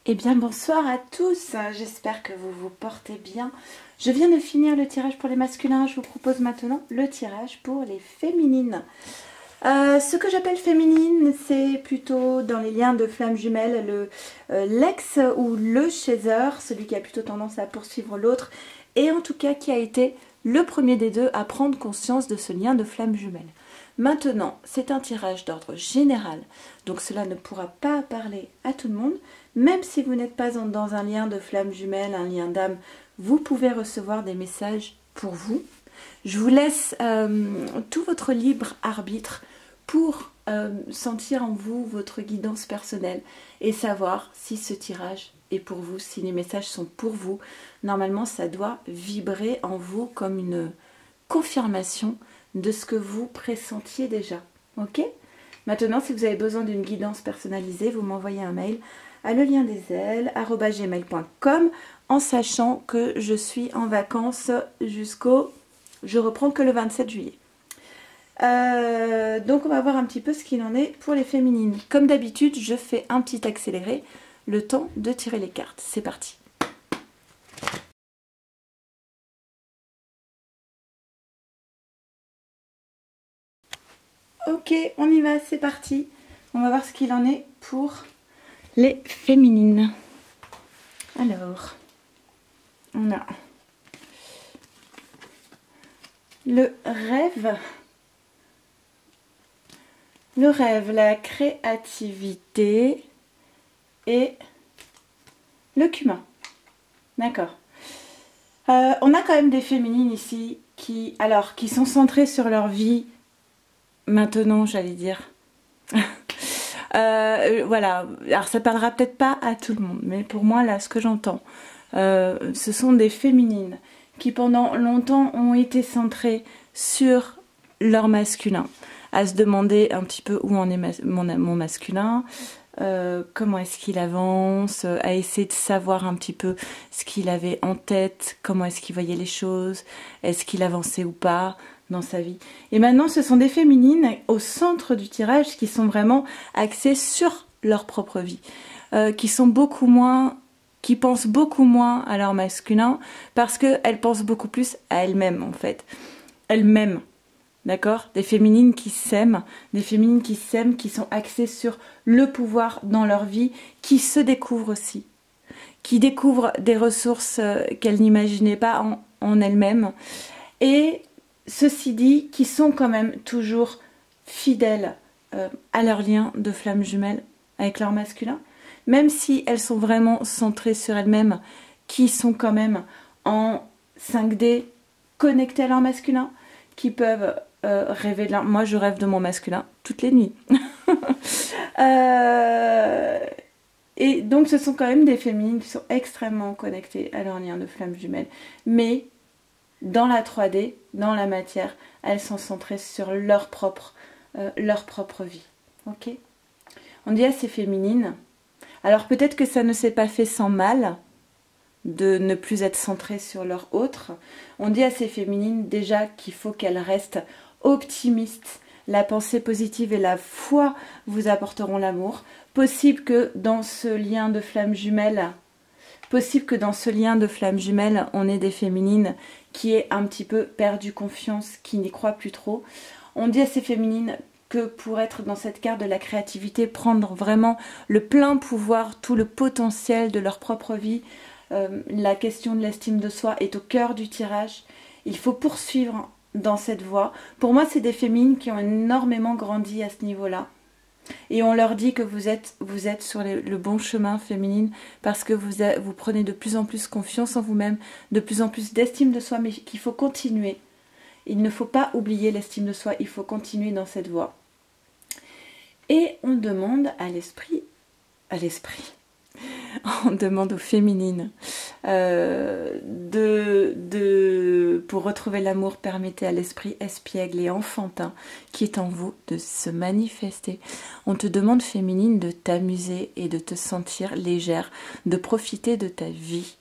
Eh bien bonsoir à tous, j'espère que vous vous portez bien. Je viens de finir le tirage pour les masculins, je vous propose maintenant le tirage pour les féminines. Ce que j'appelle féminine, c'est plutôt dans les liens de flammes jumelles, l'ex ou le chaser, celui qui a plutôt tendance à poursuivre l'autre, et en tout cas qui a été le premier des deux à prendre conscience de ce lien de flammes jumelles. Maintenant, c'est un tirage d'ordre général, donc cela ne pourra pas parler à tout le monde. Même si vous n'êtes pas dans un lien de flamme jumelle, un lien d'âme, vous pouvez recevoir des messages pour vous. Je vous laisse tout votre libre arbitre pour sentir en vous votre guidance personnelle et savoir si ce tirage est pour vous, si les messages sont pour vous. Normalement, ça doit vibrer en vous comme une confirmation de ce que vous pressentiez déjà. Ok ? Maintenant, si vous avez besoin d'une guidance personnalisée, vous m'envoyez un mail à leliendesailes@gmail.com en sachant que je suis en vacances jusqu'au... Je reprends que le 27 juillet. Donc on va voir un petit peu ce qu'il en est pour les féminines. Comme d'habitude, je fais un petit accéléré, le temps de tirer les cartes. C'est parti. Ok, on y va, c'est parti. On va voir ce qu'il en est pour les féminines. Alors, on a le rêve, la créativité et le cumin. D'accord. On a quand même des féminines ici qui sont centrées sur leur vie maintenant, j'allais dire. Voilà, alors ça parlera peut-être pas à tout le monde, mais pour moi là ce que j'entends, ce sont des féminines qui pendant longtemps ont été centrées sur leur masculin, à se demander un petit peu où en est mon masculin, comment est-ce qu'il avance, à essayer de savoir un petit peu ce qu'il avait en tête, comment est-ce qu'il voyait les choses, est-ce qu'il avançait ou pas dans sa vie. Et maintenant, ce sont des féminines au centre du tirage qui sont vraiment axées sur leur propre vie, qui sont beaucoup moins, qui pensent beaucoup moins à leur masculin parce qu'elles pensent beaucoup plus à elles-mêmes en fait. Elles-mêmes, d'accord ? Des féminines qui s'aiment, qui sont axées sur le pouvoir dans leur vie, qui se découvrent aussi, qui découvrent des ressources qu'elles n'imaginaient pas en elles-mêmes. Et ceci dit, qui sont quand même toujours fidèles à leur lien de flamme jumelle avec leur masculin, même si elles sont vraiment centrées sur elles-mêmes, qui sont quand même en 5D connectées à leur masculin, qui peuvent rêver de leur... Moi, je rêve de mon masculin toutes les nuits. Et donc, ce sont quand même des féminines qui sont extrêmement connectées à leur lien de flamme jumelle, mais dans la 3D, dans la matière, elles sont centrées sur leur propre vie. Ok ? On dit à ces féminines, alors peut-être que ça ne s'est pas fait sans mal de ne plus être centrées sur leur autre. On dit à ces féminines déjà qu'il faut qu'elles restent optimistes. La pensée positive et la foi vous apporteront l'amour. Possible que dans ce lien de flamme jumelle, on ait des féminines qui aient un petit peu perdu confiance, qui n'y croient plus trop. On dit à ces féminines que pour être dans cette carte de la créativité, prendre vraiment le plein pouvoir, tout le potentiel de leur propre vie, la question de l'estime de soi est au cœur du tirage. Il faut poursuivre dans cette voie. Pour moi, c'est des féminines qui ont énormément grandi à ce niveau-là. Et on leur dit que vous êtes sur le bon chemin féminine parce que vous prenez de plus en plus confiance en vous-même, de plus en plus d'estime de soi, mais qu'il faut continuer. Il ne faut pas oublier l'estime de soi, il faut continuer dans cette voie. Et on demande à l'esprit, on demande aux féminines pour retrouver l'amour, permettez à l'esprit espiègle et enfantin qui est en vous de se manifester. On te demande, féminine, de t'amuser et de te sentir légère, de profiter de ta vie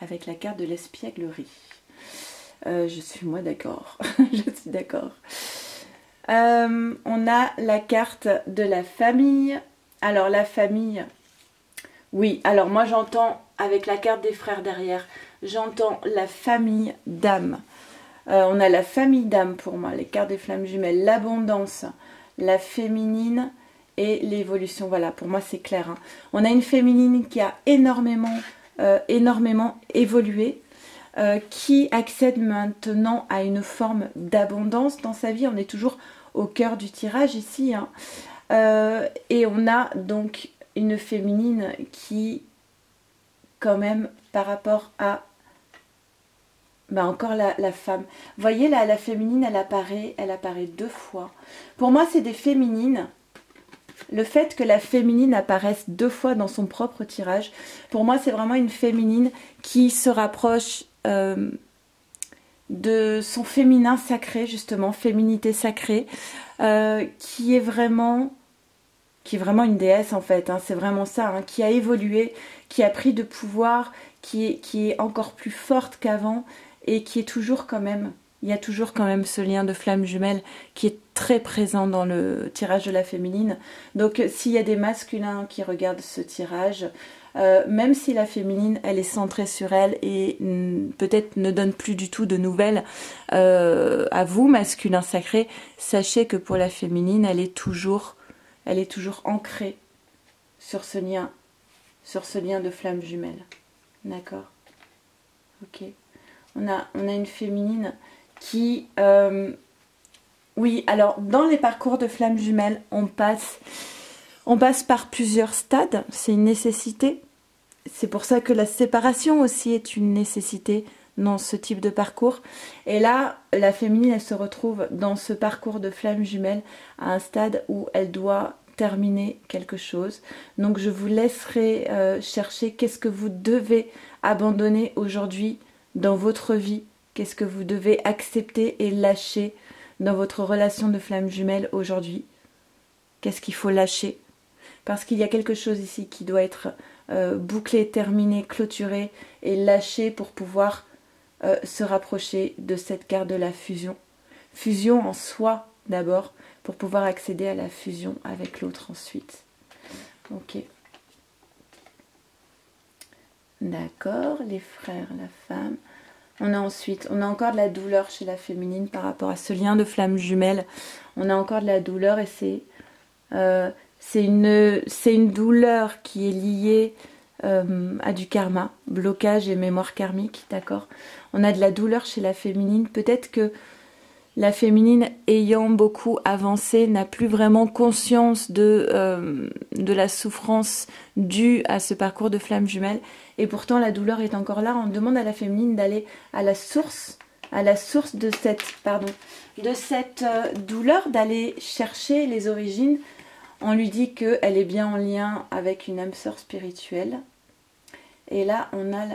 avec la carte de l'espièglerie. Je suis moi d'accord, je suis d'accord. On a la carte de la famille. Alors la famille, Oui, alors moi j'entends, avec la carte des frères derrière, j'entends la famille d'âme. On a la famille d'âme pour moi, les cartes des flammes jumelles, l'abondance, la féminine et l'évolution. Voilà, pour moi c'est clair. Hein. On a une féminine qui a énormément évolué, qui accède maintenant à une forme d'abondance dans sa vie. On est toujours au cœur du tirage ici. Hein. Et on a donc une féminine qui, quand même, par rapport à encore la femme. Vous voyez, là, la féminine, elle apparaît 2 fois. Pour moi, c'est des féminines. Le fait que la féminine apparaisse 2 fois dans son propre tirage, pour moi, c'est vraiment une féminine qui se rapproche de son féminin sacré, justement, féminité sacrée, qui est vraiment une déesse, en fait. Hein, c'est vraiment ça, hein, qui a évolué, qui a pris de pouvoir, qui est encore plus forte qu'avant, et qui est toujours quand même, il y a toujours quand même ce lien de flamme jumelle qui est très présent dans le tirage de la féminine. Donc s'il y a des masculins qui regardent ce tirage, même si la féminine, elle est centrée sur elle et peut-être ne donne plus du tout de nouvelles à vous, masculins sacrés, sachez que pour la féminine, elle est toujours ancrée sur ce lien de flamme jumelle. D'accord? Ok. On a une féminine qui... oui, alors dans les parcours de flammes jumelles, on passe par plusieurs stades. C'est une nécessité. C'est pour ça que la séparation aussi est une nécessité dans ce type de parcours. Et là, la féminine, elle se retrouve dans ce parcours de flammes jumelles à un stade où elle doit terminer quelque chose. Donc je vous laisserai chercher qu'est-ce que vous devez abandonner aujourd'hui dans votre vie, qu'est-ce que vous devez accepter et lâcher dans votre relation de flamme jumelle aujourd'hui. Qu'est-ce qu'il faut lâcher? Parce qu'il y a quelque chose ici qui doit être bouclé, terminé, clôturé et lâché pour pouvoir se rapprocher de cette carte de la fusion. Fusion en soi d'abord, pour pouvoir accéder à la fusion avec l'autre ensuite. Ok. D'accord, les frères, la femme. On a encore de la douleur chez la féminine par rapport à ce lien de flamme jumelle. On a encore de la douleur et c'est une douleur qui est liée à du karma, blocage et mémoire karmique, d'accord? On a de la douleur chez la féminine. Peut-être que la féminine, ayant beaucoup avancé, n'a plus vraiment conscience de la souffrance due à ce parcours de flamme jumelle. Et pourtant, la douleur est encore là. On demande à la féminine d'aller à la source de cette douleur, d'aller chercher les origines. On lui dit qu'elle est bien en lien avec une âme sœur spirituelle. Et là, on a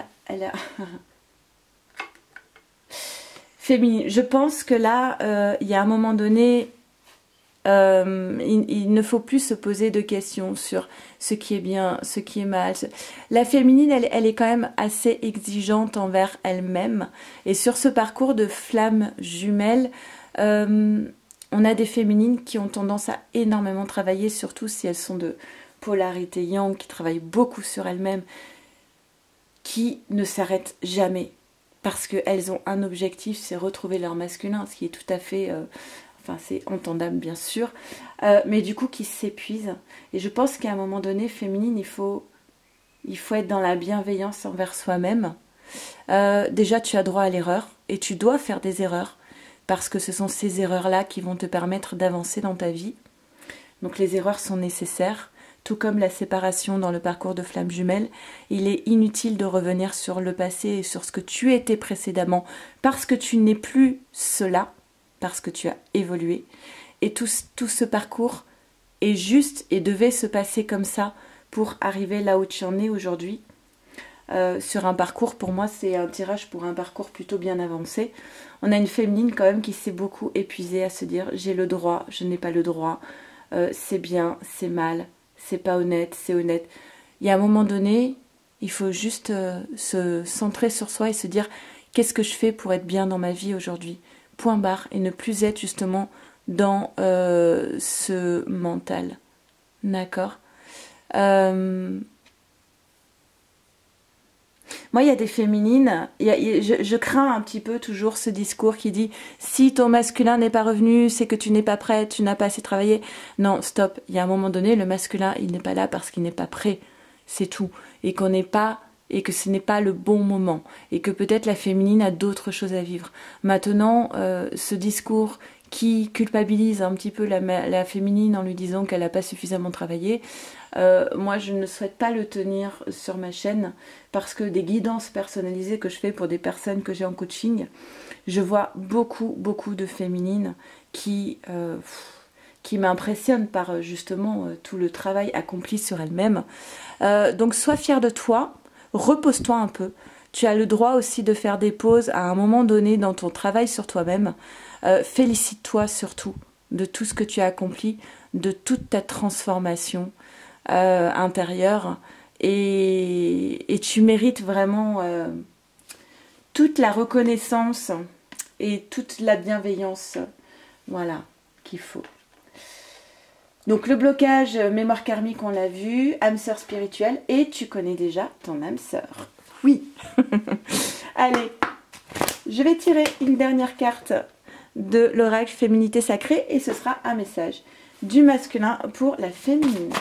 féminine. Je pense que là, il y a un moment donné, il ne faut plus se poser de questions sur ce qui est bien, ce qui est mal. La féminine, elle est quand même assez exigeante envers elle-même. Et sur ce parcours de flammes jumelles, on a des féminines qui ont tendance à énormément travailler, surtout si elles sont de polarité yang, qui travaillent beaucoup sur elles-mêmes, qui ne s'arrêtent jamais. Parce qu'elles ont un objectif, c'est retrouver leur masculin, ce qui est tout à fait... c'est entendable bien sûr, mais du coup qui s'épuisent. Et je pense qu'à un moment donné, féminine, il faut être dans la bienveillance envers soi-même. Déjà, tu as droit à l'erreur, et tu dois faire des erreurs, parce que ce sont ces erreurs-là qui vont te permettre d'avancer dans ta vie. Donc les erreurs sont nécessaires, tout comme la séparation dans le parcours de flamme jumelle. Il est inutile de revenir sur le passé et sur ce que tu étais précédemment, parce que tu n'es plus cela, parce que tu as évolué. Et tout ce parcours est juste et devait se passer comme ça pour arriver là où tu en es aujourd'hui. Sur un parcours, pour moi, c'est un tirage pour un parcours plutôt bien avancé. On a une féminine quand même qui s'est beaucoup épuisée à se dire « j'ai le droit, je n'ai pas le droit, c'est bien, c'est mal, c'est pas honnête, c'est honnête ». Il y a un moment donné, il faut juste se centrer sur soi et se dire « qu'est-ce que je fais pour être bien dans ma vie aujourd'hui ?» Point barre, et ne plus être justement dans ce mental. D'accord. Moi, il y a des féminines, je crains un petit peu toujours ce discours qui dit « si ton masculin n'est pas revenu, c'est que tu n'es pas prête, tu n'as pas assez travaillé ». Non, stop. Il y a un moment donné, le masculin, il n'est pas là parce qu'il n'est pas prêt. C'est tout. Et qu'on n'est pas... et que ce n'est pas le bon moment. Et que peut-être la féminine a d'autres choses à vivre. Maintenant, ce discours qui culpabilise un petit peu la féminine en lui disant qu'elle n'a pas suffisamment travaillé, moi je ne souhaite pas le tenir sur ma chaîne parce que des guidances personnalisées que je fais pour des personnes que j'ai en coaching, je vois beaucoup de féminines qui m'impressionnent par justement tout le travail accompli sur elles-mêmes. Donc sois fière de toi, repose-toi un peu. Tu as le droit aussi de faire des pauses à un moment donné dans ton travail sur toi-même. Félicite-toi surtout de tout ce que tu as accompli, de toute ta transformation intérieure et tu mérites vraiment toute la reconnaissance et toute la bienveillance, voilà, qu'il faut. Donc le blocage mémoire karmique, on l'a vu, âme sœur spirituelle, et tu connais déjà ton âme sœur. Oui. Allez, je vais tirer une dernière carte de l'oracle féminité sacrée et ce sera un message du masculin pour la féminine.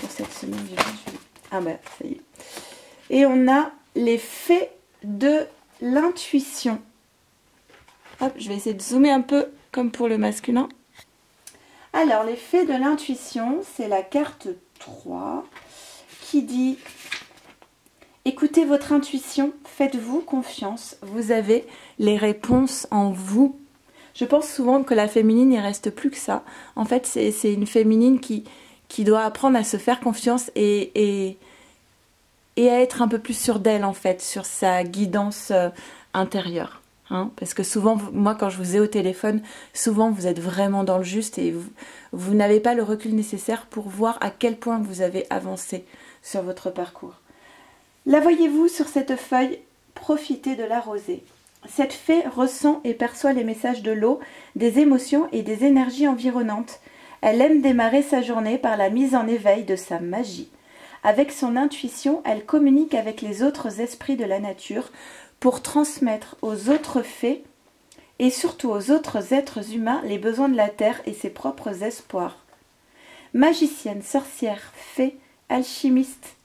Pour cette semaine du 20 juillet. Ah bah ça y est. Et on a les fées de l'intuition. Hop, je vais essayer de zoomer un peu comme pour le masculin. Alors, les fées de l'intuition, c'est la carte 3 qui dit « Écoutez votre intuition, faites-vous confiance, vous avez les réponses en vous. » Je pense souvent que la féminine, il ne reste plus que ça. En fait, c'est une féminine qui doit apprendre à se faire confiance et à être un peu plus sûre d'elle, en fait, sur sa guidance intérieure. Hein, parce que souvent, moi quand je vous ai au téléphone, souvent vous êtes vraiment dans le juste et vous n'avez pas le recul nécessaire pour voir à quel point vous avez avancé sur votre parcours. La voyez-vous sur cette feuille, profitez de la rosée. Cette fée ressent et perçoit les messages de l'eau, des émotions et des énergies environnantes. Elle aime démarrer sa journée par la mise en éveil de sa magie. Avec son intuition, elle communique avec les autres esprits de la nature pour transmettre aux autres fées et surtout aux autres êtres humains les besoins de la terre et ses propres espoirs. Magicienne, sorcière, fée, alchimiste,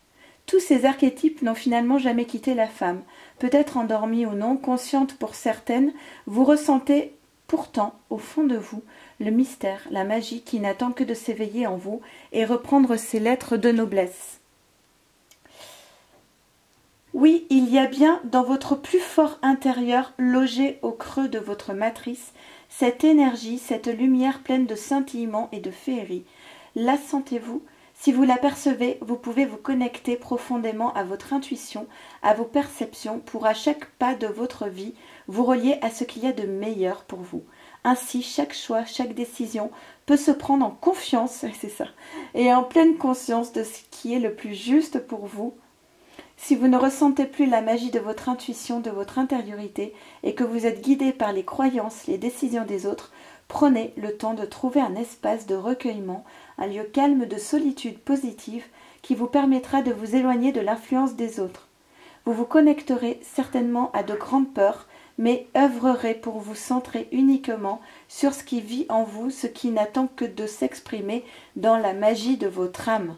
tous ces archétypes n'ont finalement jamais quitté la femme. Peut-être endormie ou non, consciente pour certaines, vous ressentez pourtant au fond de vous le mystère, la magie qui n'attend que de s'éveiller en vous et reprendre ses lettres de noblesse. Oui, il y a bien dans votre plus fort intérieur, logé au creux de votre matrice, cette énergie, cette lumière pleine de scintillements et de féerie. La sentez-vous? Si vous la percevez, vous pouvez vous connecter profondément à votre intuition, à vos perceptions, pour à chaque pas de votre vie, vous relier à ce qu'il y a de meilleur pour vous. Ainsi, chaque choix, chaque décision peut se prendre en confiance, c'est ça, et en pleine conscience de ce qui est le plus juste pour vous. Si vous ne ressentez plus la magie de votre intuition, de votre intériorité, et que vous êtes guidé par les croyances, les décisions des autres, prenez le temps de trouver un espace de recueillement, un lieu calme de solitude positive qui vous permettra de vous éloigner de l'influence des autres. Vous vous connecterez certainement à de grandes peurs, mais œuvrerez pour vous centrer uniquement sur ce qui vit en vous, ce qui n'attend que de s'exprimer dans la magie de votre âme.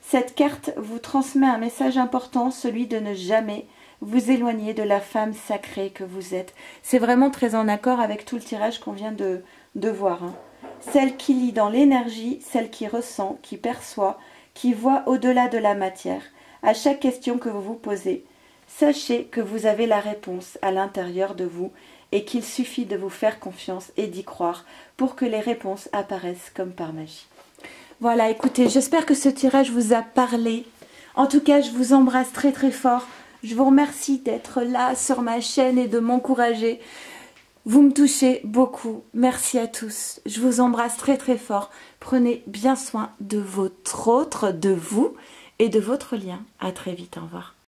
Cette carte vous transmet un message important, celui de ne jamais vous éloigner de la femme sacrée que vous êtes. C'est vraiment très en accord avec tout le tirage qu'on vient de voir. Hein. Celle qui lit dans l'énergie, celle qui ressent, qui perçoit, qui voit au-delà de la matière. À chaque question que vous vous posez, sachez que vous avez la réponse à l'intérieur de vous et qu'il suffit de vous faire confiance et d'y croire pour que les réponses apparaissent comme par magie. Voilà, écoutez, j'espère que ce tirage vous a parlé. En tout cas, je vous embrasse très très fort. Je vous remercie d'être là sur ma chaîne et de m'encourager. Vous me touchez beaucoup. Merci à tous. Je vous embrasse très très fort. Prenez bien soin de votre autre, de vous et de votre lien. À très vite. Au revoir.